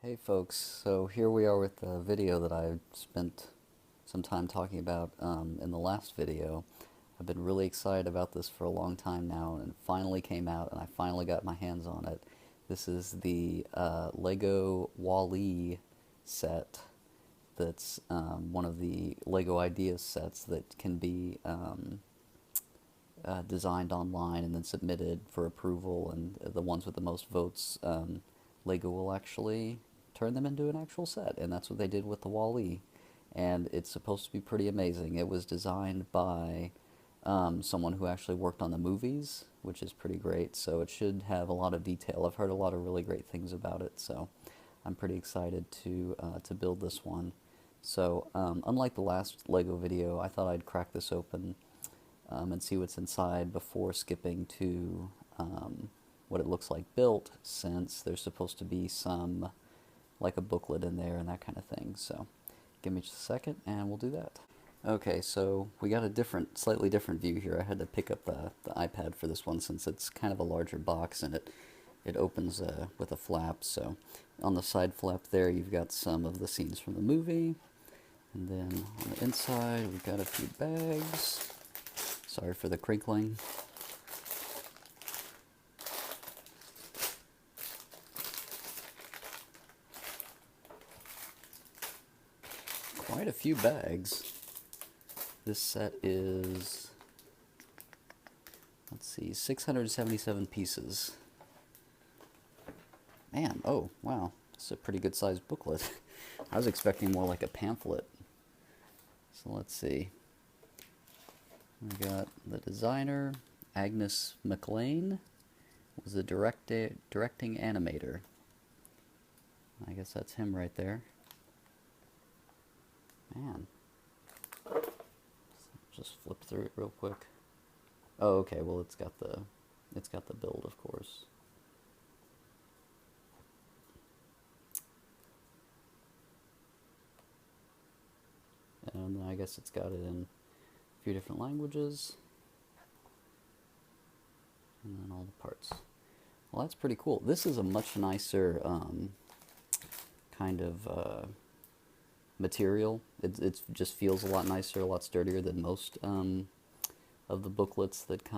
Hey folks, so here we are with the video that I spent some time talking about in the last video. I've been really excited about this for a long time now, and it finally came out, and I finally got my hands on it. This is the Lego Walle-E set that's one of the Lego Ideas sets that can be designed online and then submitted for approval, and the ones with the most votes, Lego will actually turn them into an actual set, and that's what they did with the Walle-E. And it's supposed to be pretty amazing. It was designed by someone who actually worked on the movies, which is pretty great, so it should have a lot of detail. I've heard a lot of really great things about it, so I'm pretty excited to build this one. So, unlike the last Lego video, I thought I'd crack this open and see what's inside before skipping to what it looks like built, since there's supposed to be some, like a booklet in there and that kind of thing. So give me just a second and we'll do that. Okay, so we got a slightly different view here. I had to pick up the iPad for this one since it's kind of a larger box, and it opens with a flap. So on the side flap there, you've got some of the scenes from the movie. And then on the inside, we've got a few bags. Sorry for the crinkling. Quite a few bags. This set is, let's see, 677 pieces. Man, oh, wow. It's a pretty good sized booklet. I was expecting more like a pamphlet. So let's see. We got the designer, Agnes McLean, was the directing animator. I guess that's him right there. Man. Just flip through it real quick. Oh, okay, well it's got the build, of course. And I guess it's got it in a few different languages. And then all the parts. Well, that's pretty cool. This is a much nicer kind of material. It just feels a lot nicer, a lot sturdier than most of the booklets that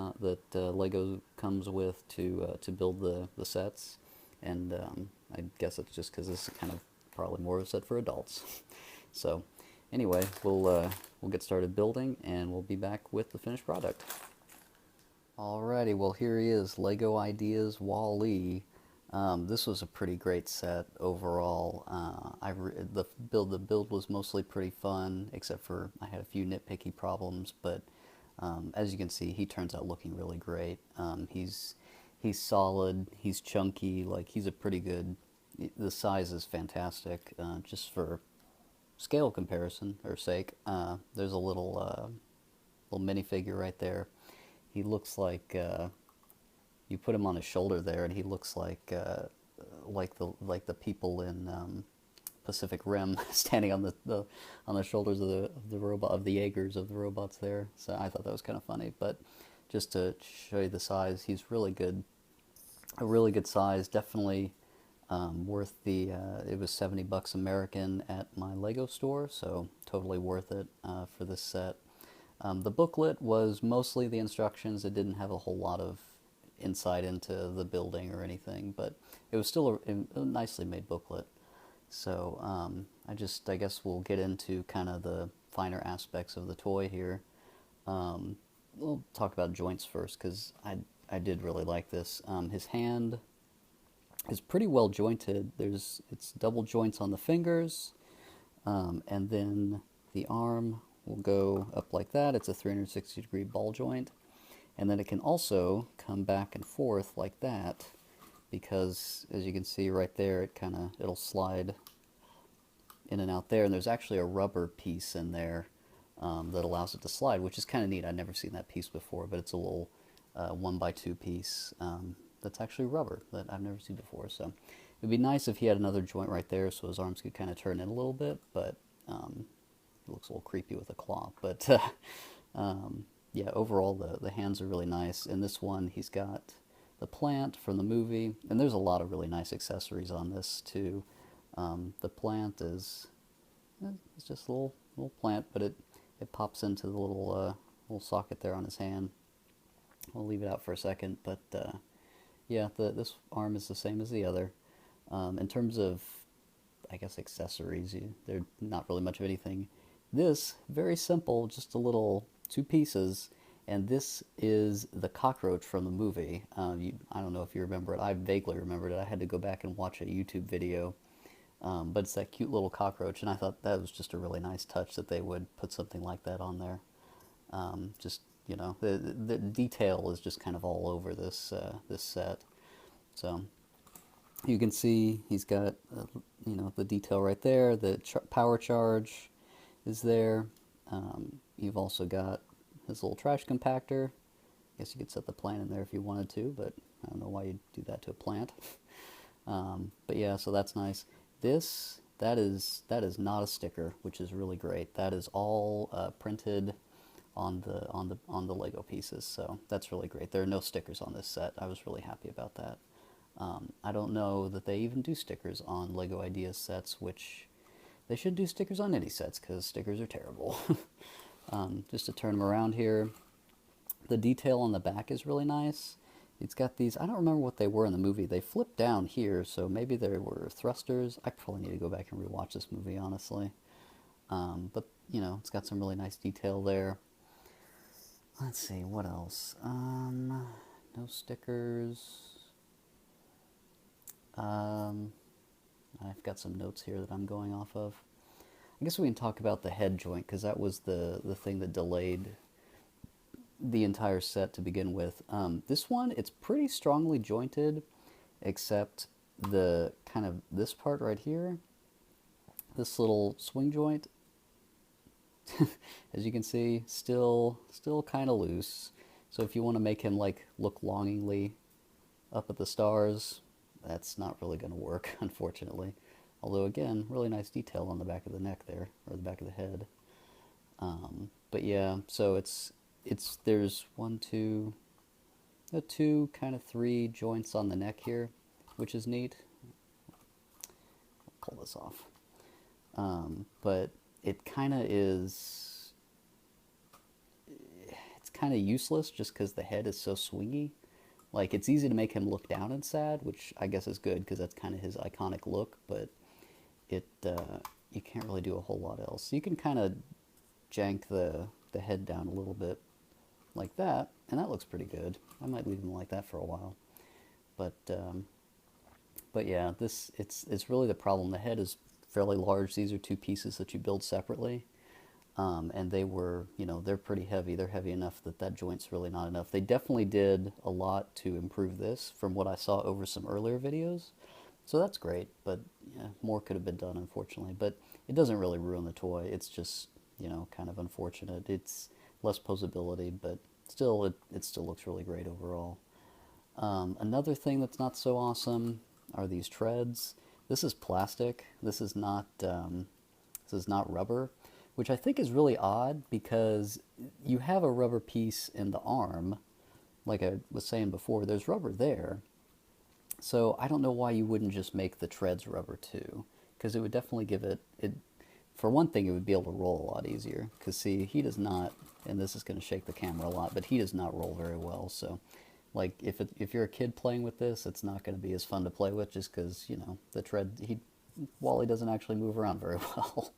Lego comes with to build the sets. And I guess it's just because this is kind of probably more of a set for adults. So anyway, we'll get started building, and we'll be back with the finished product. Alrighty, well here he is, Lego Ideas Walle-E. This was a pretty great set overall. The build was mostly pretty fun, except for I had a few nitpicky problems. But as you can see, he turns out looking really great. He's solid. He's chunky. Like, he's a pretty good. The size is fantastic. Just for scale comparison or sake, there's a little minifigure right there. He looks like. You put him on his shoulder there, and he looks like the people in Pacific Rim standing on the shoulders of the robot, of the Jaegers, of the robots there. So I thought that was kind of funny. But just to show you the size, he's really good, a really good size. Definitely worth the. It was $70 American at my Lego store, so totally worth it for this set. The booklet was mostly the instructions. It didn't have a whole lot of insight into the building or anything, but it was still a nicely made booklet. So I guess we'll get into kind of the finer aspects of the toy here. We'll talk about joints first, because I did really like this. His hand is pretty well jointed. It's double joints on the fingers, and then the arm will go up like that. It's a 360-degree ball joint. And then it can also come back and forth like that, because as you can see right there, it'll slide in and out there. And there's actually a rubber piece in there that allows it to slide, which is kind of neat. I've never seen that piece before, but it's a little 1x2 piece that's actually rubber that I've never seen before. So it'd be nice if he had another joint right there so his arms could kind of turn in a little bit, but it looks a little creepy with a claw. But yeah, overall the hands are really nice. In this one, he's got the plant from the movie, and there's a lot of really nice accessories on this too. The plant is it's just a little plant, but it pops into the little socket there on his hand. We'll leave it out for a second, but yeah, this arm is the same as the other. In terms of, I guess, accessories, they're not really much of anything. This, very simple, just a little two pieces, and this is the cockroach from the movie. I don't know if you remember it. I vaguely remembered it. I had to go back and watch a YouTube video, but it's that cute little cockroach, and I thought that was just a really nice touch that they would put something like that on there. Just, the detail is just kind of all over this set. So you can see he's got the detail right there. The power charge is there. You've also got his little trash compactor. I guess you could set the plant in there if you wanted to, but I don't know why you'd do that to a plant. But yeah, so that's nice. That is not a sticker, which is really great. That is all printed on the Lego pieces, so that's really great. There are no stickers on this set. I was really happy about that. I don't know that they even do stickers on Lego Ideas sets, which they should do stickers on any sets because stickers are terrible. Just to turn them around here, the detail on the back is really nice. It's got these, I don't remember what they were in the movie. They flip down here, so maybe they were thrusters. I probably need to go back and rewatch this movie, honestly. But, it's got some really nice detail there. Let's see, what else? No stickers. I've got some notes here that I'm going off of. I guess we can talk about the head joint, because that was the thing that delayed the entire set to begin with. This one, it's pretty strongly jointed, except the kind of this part right here, this little swing joint, as you can see, still kind of loose. So if you want to make him look longingly up at the stars, that's not really going to work, unfortunately. Although again, really nice detail on the back of the neck there, or the back of the head. But yeah, so there's two, kind of three joints on the neck here, which is neat. I'll pull this off. But it kind of is, it's kind of useless just because the head is so swingy. It's easy to make him look down and sad, which I guess is good because that's kind of his iconic look, but you can't really do a whole lot else. You can kind of jank the head down a little bit like that, and that looks pretty good. I might leave him like that for a while. But yeah, it's really the problem. The head is fairly large. These are two pieces that you build separately. And they were, they're pretty heavy. They're heavy enough that joint's really not enough. They definitely did a lot to improve this from what I saw over some earlier videos. So that's great, but yeah, more could have been done, unfortunately. But it doesn't really ruin the toy. It's just, kind of unfortunate. It's less posability, but still, it still looks really great overall. Another thing that's not so awesome are these treads. This is plastic. This is not rubber, which I think is really odd because you have a rubber piece in the arm. Like I was saying before, there's rubber there. So I don't know why you wouldn't just make the treads rubber too, because it would definitely give it, for one thing, it would be able to roll a lot easier. Because see, he does not, and this is going to shake the camera a lot, but he does not roll very well. So if you're a kid playing with this, it's not going to be as fun to play with just because, the tread, Wally doesn't actually move around very well.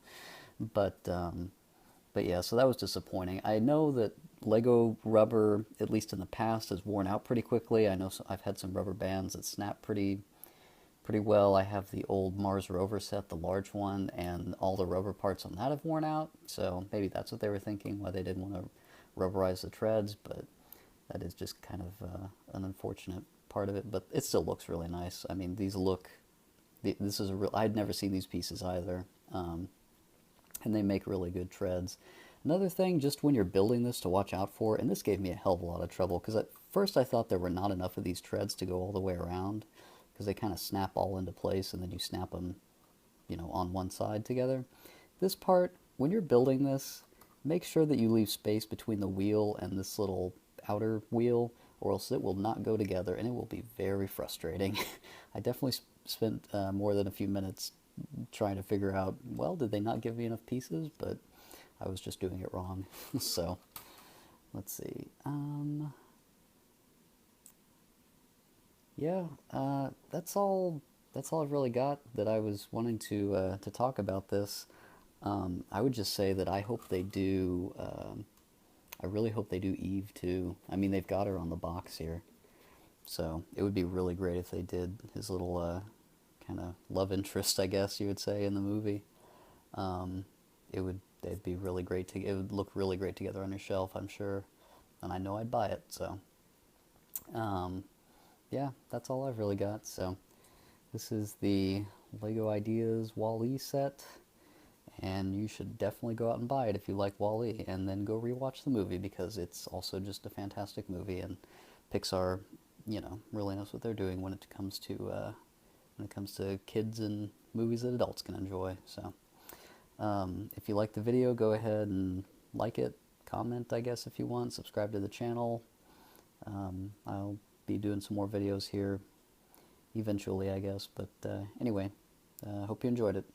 But yeah, so that was disappointing. I know that Lego rubber, at least in the past, has worn out pretty quickly. I know I've had some rubber bands that snap pretty well. I have the old Mars rover set, the large one, and all the rubber parts on that have worn out. So maybe that's what they were thinking, why they didn't want to rubberize the treads, but that is just kind of an unfortunate part of it. But it still looks really nice. I mean, this is I'd never seen these pieces either. And they make really good treads. Another thing, just when you're building this to watch out for, and this gave me a hell of a lot of trouble, because at first I thought there were not enough of these treads to go all the way around, because they kind of snap all into place, and then you snap them, on one side together. This part, when you're building this, make sure that you leave space between the wheel and this little outer wheel, or else it will not go together, and it will be very frustrating. I definitely spent more than a few minutes trying to figure out, well, did they not give me enough pieces? But I was just doing it wrong. So let's see. Yeah, that's all. That's all I've really got that I was wanting to talk about this. I would just say that I hope they do. I really hope they do Eve too. I mean, they've got her on the box here, so it would be really great if they did his little kind of love interest, I guess you would say, in the movie. It would. They'd be really great to. It would look really great together on your shelf, I'm sure, and I know I'd buy it. So, um, yeah, that's all I've really got. So, this is the Lego Ideas Walle-E set, and you should definitely go out and buy it if you like Walle-E, and then go rewatch the movie because it's also just a fantastic movie, and Pixar, really knows what they're doing when it comes to kids and movies that adults can enjoy. So, if you like the video, go ahead and like it, comment, I guess, if you want, subscribe to the channel. I'll be doing some more videos here eventually, I guess, but anyway, hope you enjoyed it.